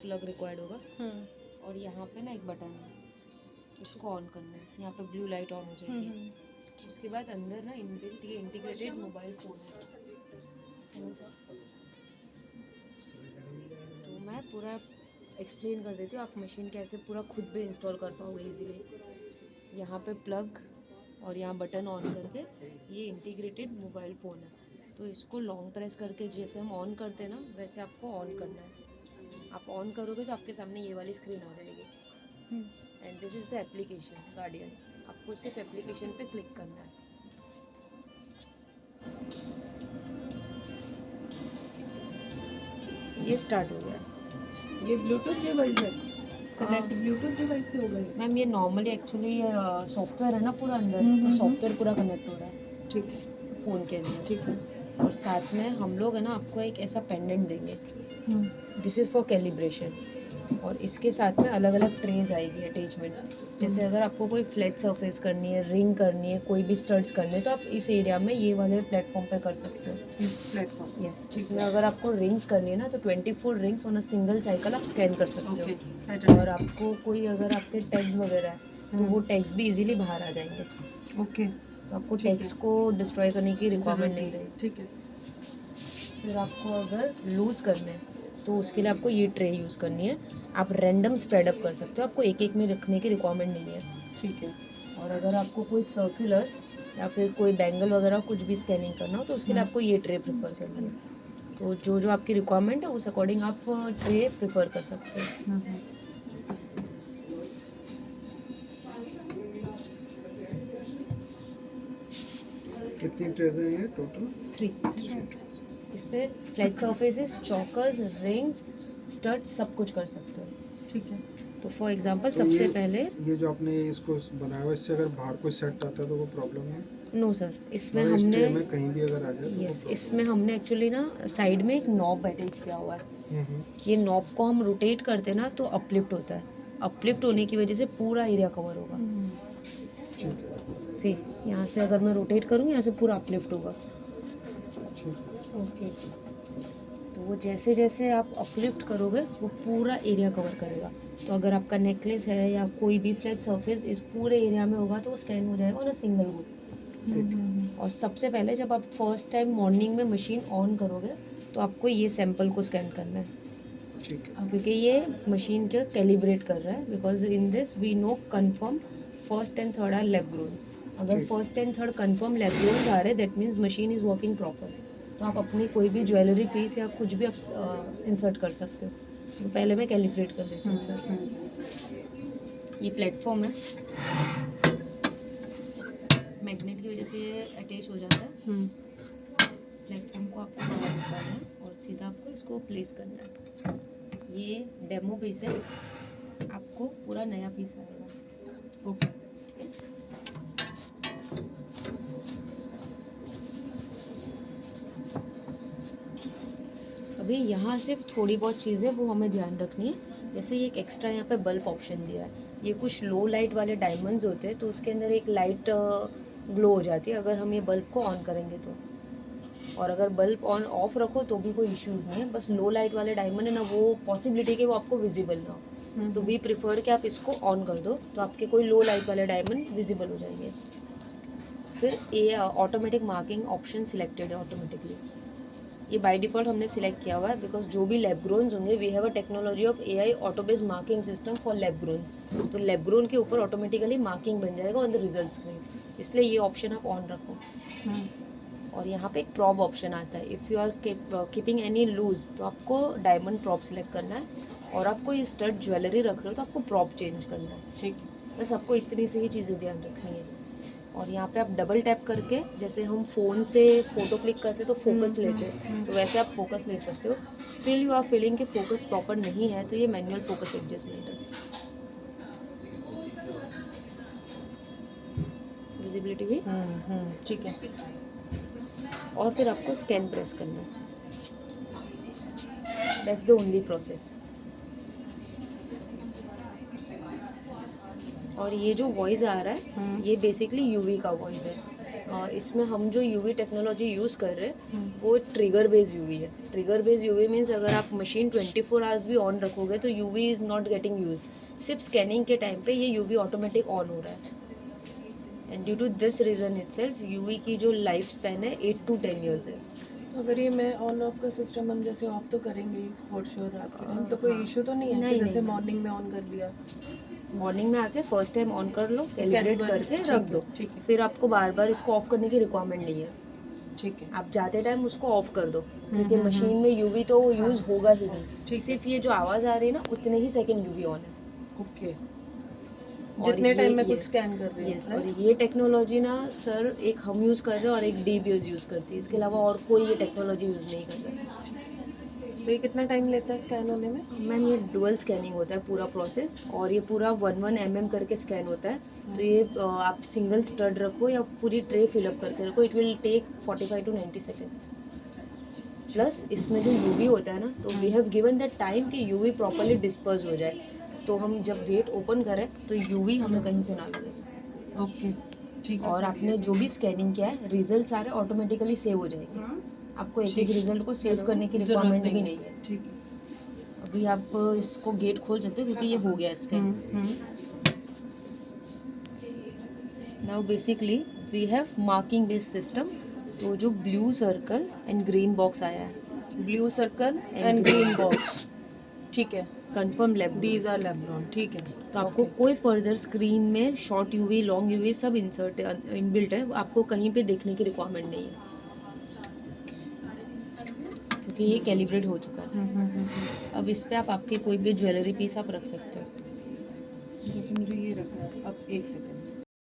Plug required होगा। और यहाँ पे ना एक बटन है, इसको ऑन करना है। यहाँ पे ब्लू लाइट ऑन हो जाएगी। उसके बाद अंदर ना इनबिल्ट ये इंटीग्रेटेड मोबाइल फ़ोन है। तो मैं पूरा एक्सप्लेन कर देती हूँ, आप मशीन कैसे पूरा खुद भी इंस्टॉल कर पाओगे इजीली। यहाँ पे प्लग और यहाँ बटन ऑन करके ये इंटीग्रेटेड मोबाइल फ़ोन है, तो इसको लॉन्ग प्रेस करके जैसे हम ऑन करते हैं ना, वैसे आपको ऑन करना है। आप ऑन करोगे तो आपके सामने ये वाली स्क्रीन आ जाएगी। And this is the application guardian. आपको सिर्फ एप्लीकेशन पे क्लिक करना है। ये स्टार्ट हो गया। ये ब्लूटूथ डिवाइस है, कनेक्ट ब्लूटूथ डिवाइस से हो गई मैम। ये नॉर्मली एक्चुअली सॉफ्टवेयर है ना पूरा अंदर, तो सॉफ्टवेयर पूरा कनेक्ट हो रहा है। ठीक है, फ़ोन के अंदर। ठीक है। और साथ में हम लोग है ना आपको एक ऐसा पेंडेंट देंगे, दिस इज़ फॉर कैलिब्रेशन। और इसके साथ में अलग अलग ट्रेज आएगी अटैचमेंट्स। जैसे अगर आपको कोई फ्लैट सरफेस करनी है, रिंग करनी है, कोई भी स्टड्स करने हैं, तो आप इस एरिया में ये वाले प्लेटफॉर्म पे कर सकते हो। इस प्लेटफॉर्म यस, इसमें अगर आपको रिंग्स करनी है ना, तो 24 rings on a single cycle आप स्कैन कर सकते हो। ओके। और आपको कोई अगर आपके टैग्स वगैरह है तो वो टैग्स भी इजीली बाहर आ जाएंगे। ओके, तो आपको ठीक है। टैग्स को डिस्ट्रॉय करने की रिक्वायरमेंट नहीं रहेगी। ठीक है। फिर आपको अगर लूज़ करना है तो उसके लिए आपको ये ट्रे यूज़ करनी है। आप रैंडम स्प्रेड अप कर सकते हो, आपको एक एक में रखने की रिक्वायरमेंट नहीं है। ठीक है। और अगर आपको कोई सर्कुलर या फिर कोई बैंगल वगैरह कुछ भी स्कैनिंग करना हो तो उसके लिए आपको ये ट्रे प्रेफर करनी है। तो जो जो आपकी रिक्वायरमेंट है उस अकॉर्डिंग आप ट्रे प्रेफर कर सकते हो। कितनी ट्रेज हैं ये टोटल? 3। इस पर फ्लैट सर्फेसेस, चॉकर्स, रिंग्स, स्टड्स सब कुछ कर सकते हो। ठीक है। तो फॉर एग्जांपल तो सबसे पहले ये जो आपने इसको बनाया हुआ, इससे अगर बाहर कोई सेट आता है तो वो प्रॉब्लम है? नो सर, इसमें मतलब इस हमने ट्रे में कहीं भी अगर आ जाए तो यस, इसमें हमने एक्चुअली ना साइड में एक नॉब अटैच किया हुआ है। ये नॉब को हम रोटेट करते हैं ना तो अपलिफ्ट होता है। अपलिफ्ट होने की वजह से पूरा एरिया कवर होगा। ठीक है। से यहाँ से अगर मैं रोटेट करूँगी, यहाँ से पूरा अपलिफ्ट होगा। ओके। तो वो जैसे जैसे आप अपलिफ्ट करोगे वो पूरा एरिया कवर करेगा। तो अगर आपका नेकलेस है या कोई भी फ्लैट सरफेस इस पूरे एरिया में होगा तो वो स्कैन हो जाएगा ऑन अ सिंगल गो। और सबसे पहले जब आप फर्स्ट टाइम मॉर्निंग में मशीन ऑन करोगे तो आपको ये सैंपल को स्कैन करना है। ठीक है। क्योंकि ये मशीन के कैलिब्रेट कर रहा है, because in this we know confirm first and third are lab growns. अगर first and third confirm lab growns आ रहे हैं that means machine is working proper. तो आप अपनी कोई भी ज्वेलरी पीस या कुछ भी आप इंसर्ट कर सकते हो। तो पहले मैं कैलिब्रेट कर देती हूँ सर। ये प्लेटफॉर्म है, मैग्नेट की वजह से ये अटैच हो जाता है। प्लेटफॉर्म को आपको बाहर निकालना है और सीधा आपको इसको प्लेस करना है। ये डेमो पीस है, आपको पूरा नया पीस आएगा। ओके। अभी यहाँ सिर्फ थोड़ी बहुत चीज़ें वो हमें ध्यान रखनी है। जैसे ये एक एक्स्ट्रा यहाँ पे बल्ब ऑप्शन दिया है। ये कुछ लो लाइट वाले डायमंड्स होते हैं तो उसके अंदर एक लाइट ग्लो हो जाती है अगर हम ये बल्ब को ऑन करेंगे तो। और अगर बल्ब ऑन ऑफ रखो तो भी कोई इश्यूज़ नहीं है, बस लो लाइट वाले डायमंड है ना, वो पॉसिबिलिटी कि वो आपको विजिबल ना हो। तो वी प्रिफर कि आप इसको ऑन कर दो तो आपके कोई लो लाइट वाले डायमंड विजिबल हो जाएंगे। फिर ये ऑटोमेटिक मार्किंग ऑप्शन सिलेक्टेड है ऑटोमेटिकली। ये बाय डिफ़ॉल्ट हमने सिलेक्ट किया हुआ है बिकॉज जो भी लैब ग्रोन्स होंगे we have a technology of AI auto based marking system for lab growns. तो लैब ग्रोन के ऊपर ऑटोमेटिकली मार्किंग बन जाएगा ऑन द रिजल्ट स्क्रीन, इसलिए ये ऑप्शन आप ऑन रखो। और यहाँ पे एक प्रॉप ऑप्शन आता है, if you are keeping any loose तो आपको डायमंड प्रॉप सिलेक्ट करना है। और आपको ये स्टड ज्वेलरी रख रहे हो तो आपको प्रॉप चेंज करना है। ठीक। बस आपको इतनी सी ही चीज़ें ध्यान रखनी है। और यहाँ पे आप डबल टैप करके जैसे हम फ़ोन से फ़ोटो क्लिक करते तो फोकस लेते हैं, तो वैसे आप फोकस ले सकते हो। स्टिल यू आर फीलिंग कि फोकस प्रॉपर नहीं है तो ये मैनुअल फोकस एडजस्टमेंट है। विजिबिलिटी भी ठीक है। और फिर आपको स्कैन प्रेस करना है। That's the only process. और ये जो वॉइस आ रहा है ये बेसिकली यूवी का वॉइस है। इसमें हम जो यूवी टेक्नोलॉजी यूज़ कर रहे हैं वो ट्रिगर बेस्ड यूवी है। ट्रिगर बेस्ड यूवी मीन्स अगर आप मशीन 24 आवर्स भी ऑन रखोगे तो UV is not getting use. सिर्फ स्कैनिंग के टाइम पे ये यूवी ऑटोमेटिक ऑन हो रहा है। And due to this reason itself UV की जो लाइफ स्पैन है 8 to 10 ईयर्स है। अगर ये मैं ऑन ऑफ का सिस्टम हम जैसे ऑफ तो करेंगे फॉर श्योर रात के टाइम, तो कोई हाँ। इशू तो नहीं है नहीं, कि जैसे नहीं। मॉर्निंग में ऑन कर लिया? मॉर्निंग में आके फर्स्ट टाइम ऑन कर लो, कैलिब्रेट करके रख दो, ठीक है, फिर आपको बार बार इसको ऑफ करने की रिक्वायरमेंट नहीं है। ठीक है। आप जाते टाइम उसको ऑफ कर दो, क्योंकि हम्म, मशीन में यूवी तो यूज़ होगा ही नहीं। ठीक। सिर्फ ये जो आवाज़ आ रही है ना उतने ही सेकंड यूवी ऑन है। ओके, और जितने टाइम में ये- कुछ स्कैन कर रहे यस, हैं। और ये टेक्नोलॉजी ना सर एक हम यूज़ कर रहे हैं और एक DBS यूज़ करती है। इसके अलावा और कोई ये टेक्नोलॉजी यूज़ नहीं कर रहा है। तो ये कितना टाइम लेता है स्कैन होने में? मैम ये डुअल स्कैनिंग होता है पूरा प्रोसेस, और ये पूरा 1 mm करके स्कैन होता है। तो ये आप सिंगल स्टड रखो या पूरी ट्रे फिलअप करके रखो, it will take 45 to 90 seconds. Plus इसमें जो यूवी होता है ना, तो we have given that time कि यूवी प्रॉपरली डिस्पर्स हो जाए। तो हम जब गेट ओपन करें तो यूवी हमें कहीं से ना लगे। ओके, ठीक है। और आपने जो भी स्कैनिंग किया है रिजल्ट सारे ऑटोमेटिकली सेव हो जाएंगे। आपको एक एक रिजल्ट को सेव करने की जरूरत रिक्वायरमेंट भी नहीं है। ठीक है। अभी आप इसको गेट खोल सकते हो क्योंकि ये हो गया scan. Now basically we have marking based system. तो जो blue circle and green box आया है, blue circle and green box, ठीक है। कंफर्म लैब, दीज आर लेब्रॉन, ठीक है। तो आपको कोई फर्दर स्क्रीन में शॉर्ट यूवी लॉन्ग यूवी सब इंसर्ट इनबिल्ट है, आपको कहीं पे देखने की रिक्वायरमेंट नहीं है क्योंकि ये कैलिब्रेट हो चुका है। अब इस पे आप आपके कोई भी ज्वेलरी पीस आप रख सकते हो। जैसे मुझे ये रखना है, अब एक सेकंड।